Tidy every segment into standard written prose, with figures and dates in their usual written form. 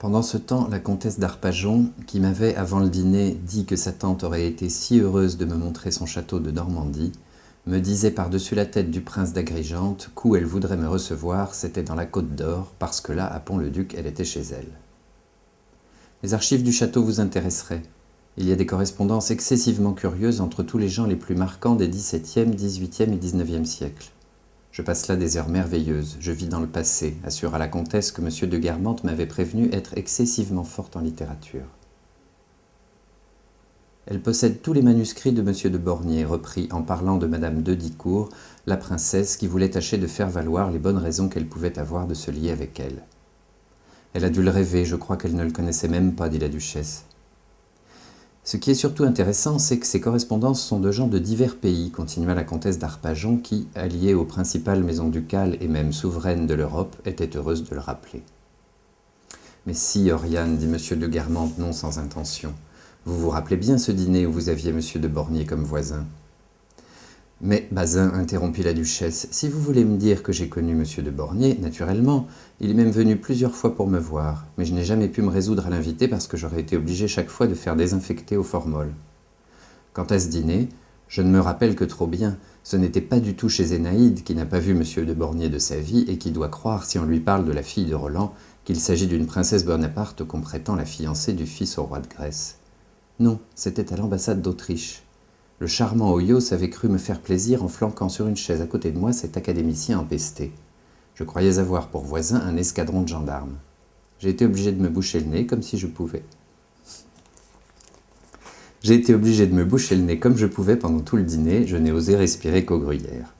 Pendant ce temps, la comtesse d'Arpajon, qui m'avait, avant le dîner, dit que sa tante aurait été si heureuse de me montrer son château de Normandie, me disait par-dessus la tête du prince d'Agrigente qu'où elle voudrait me recevoir, c'était dans la Côte d'Or, parce que là, à Pont-le-Duc, elle était chez elle. Les archives du château vous intéresseraient. Il y a des correspondances excessivement curieuses entre tous les gens les plus marquants des XVIIe, XVIIIe et XIXe siècles. Je passe là des heures merveilleuses, je vis dans le passé, assura la comtesse que M. de Guermantes m'avait prévenu être excessivement forte en littérature. Elle possède tous les manuscrits de M. de Bornier, reprit en parlant de Madame de Dicourt, la princesse qui voulait tâcher de faire valoir les bonnes raisons qu'elle pouvait avoir de se lier avec elle. Elle a dû le rêver, je crois qu'elle ne le connaissait même pas, dit la duchesse. Ce qui est surtout intéressant, c'est que ces correspondances sont de gens de divers pays, continua la comtesse d'Arpajon, qui, alliée aux principales maisons ducales et même souveraines de l'Europe, était heureuse de le rappeler. Mais si, Oriane, dit M. de Guermantes, non sans intention, vous vous rappelez bien ce dîner où vous aviez M. de Bornier comme voisin. Mais, Bazin, interrompit la duchesse, si vous voulez me dire que j'ai connu M. de Bornier, naturellement, il est même venu plusieurs fois pour me voir, mais je n'ai jamais pu me résoudre à l'inviter parce que j'aurais été obligé chaque fois de faire désinfecter aux formoles. Quant à ce dîner, je ne me rappelle que trop bien, ce n'était pas du tout chez Zénaïde, qui n'a pas vu M. de Bornier de sa vie et qui doit croire, si on lui parle de la fille de Roland, qu'il s'agit d'une princesse Bonaparte qu'on prétend la fiancée du fils au roi de Grèce. Non, c'était à l'ambassade d'Autriche. Le charmant Hoyos avait cru me faire plaisir en flanquant sur une chaise à côté de moi cet académicien empesté. Je croyais avoir pour voisin un escadron de gendarmes. J'ai été obligé de me boucher le nez comme si je pouvais. J'ai été obligé de me boucher le nez comme je pouvais pendant tout le dîner, je n'ai osé respirer qu'au gruyère.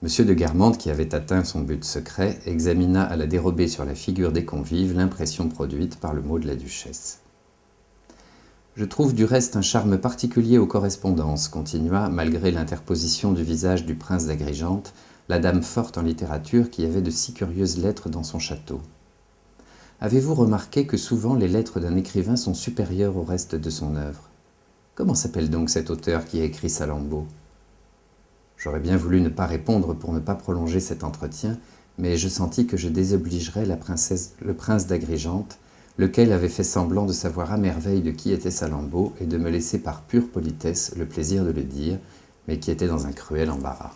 M. de Guermantes, qui avait atteint son but secret, examina à la dérobée sur la figure des convives l'impression produite par le mot de la duchesse. Je trouve du reste un charme particulier aux correspondances, continua, malgré l'interposition du visage du prince d'Agrigente, la dame forte en littérature qui avait de si curieuses lettres dans son château. Avez-vous remarqué que souvent les lettres d'un écrivain sont supérieures au reste de son œuvre? Comment s'appelle donc cet auteur qui a écrit Salammbô? J'aurais bien voulu ne pas répondre pour ne pas prolonger cet entretien, mais je sentis que je désobligerais le prince d'Agrigente, lequel avait fait semblant de savoir à merveille de qui était Salammbô et de me laisser par pure politesse le plaisir de le dire, mais qui était dans un cruel embarras.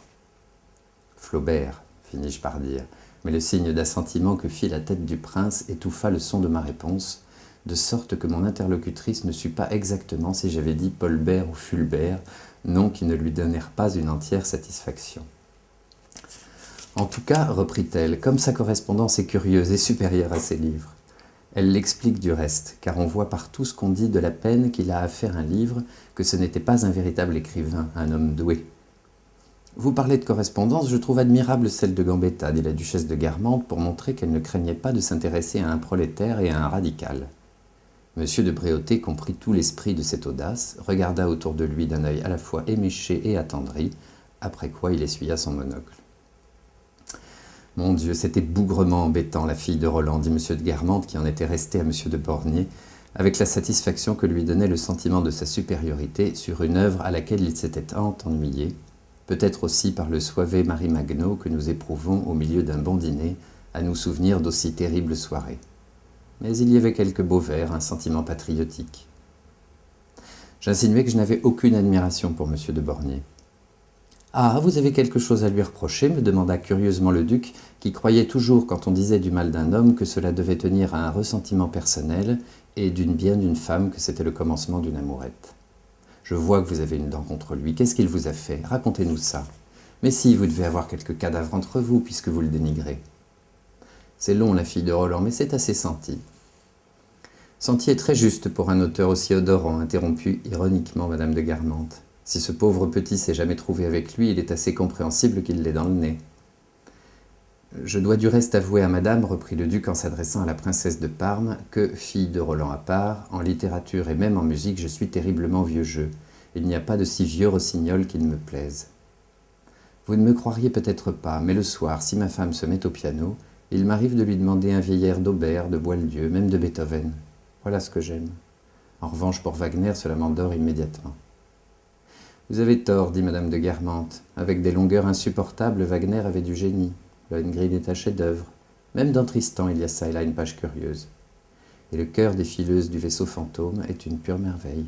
Flaubert, finis-je par dire, mais le signe d'assentiment que fit la tête du prince étouffa le son de ma réponse, de sorte que mon interlocutrice ne sut pas exactement si j'avais dit Paulbert ou Fulbert, noms qui ne lui donnèrent pas une entière satisfaction. En tout cas, reprit-elle, comme sa correspondance est curieuse et supérieure à ses livres. Elle l'explique du reste, car on voit par tout ce qu'on dit de la peine qu'il a à faire un livre, que ce n'était pas un véritable écrivain, un homme doué. Vous parlez de correspondance, je trouve admirable celle de Gambetta, dit la duchesse de Guermantes, pour montrer qu'elle ne craignait pas de s'intéresser à un prolétaire et à un radical. Monsieur de Bréauté comprit tout l'esprit de cette audace, regarda autour de lui d'un œil à la fois éméché et attendri, après quoi il essuya son monocle. Mon Dieu, c'était bougrement embêtant, la fille de Roland, dit M. de Guermantes, qui en était resté à M. de Bornier, avec la satisfaction que lui donnait le sentiment de sa supériorité sur une œuvre à laquelle il s'était tant ennuyé, peut-être aussi par le soivé Marie Magno que nous éprouvons au milieu d'un bon dîner, à nous souvenir d'aussi terribles soirées. Mais il y avait quelques beaux vers, un sentiment patriotique. J'insinuai que je n'avais aucune admiration pour M. de Bornier. « Ah, vous avez quelque chose à lui reprocher ?» me demanda curieusement le duc, qui croyait toujours, quand on disait du mal d'un homme, que cela devait tenir à un ressentiment personnel, et d'une femme que c'était le commencement d'une amourette. « Je vois que vous avez une dent contre lui. Qu'est-ce qu'il vous a fait? Racontez-nous ça. Mais si, vous devez avoir quelques cadavres entre vous, puisque vous le dénigrez. » C'est long, la fille de Roland, mais c'est assez senti. Senti est très juste pour un auteur aussi odorant, interromput ironiquement madame de Guermantes. Si ce pauvre petit s'est jamais trouvé avec lui, il est assez compréhensible qu'il l'ait dans le nez. Je dois du reste avouer à madame, reprit le duc en s'adressant à la princesse de Parme, que, fille de Roland à part, en littérature et même en musique, je suis terriblement vieux jeu. Il n'y a pas de si vieux rossignol qui ne me plaise. Vous ne me croiriez peut-être pas, mais le soir, si ma femme se met au piano, il m'arrive de lui demander un vieil air d'Aubert, de Boieldieu, même de Beethoven. Voilà ce que j'aime. En revanche, pour Wagner, cela m'endort immédiatement. Vous avez tort, dit madame de Guermantes. Avec des longueurs insupportables, Wagner avait du génie. Lohengrin est un chef-d'œuvre. Même dans Tristan, il y a ça et là une page curieuse. et le cœur des fileuses du vaisseau fantôme est une pure merveille.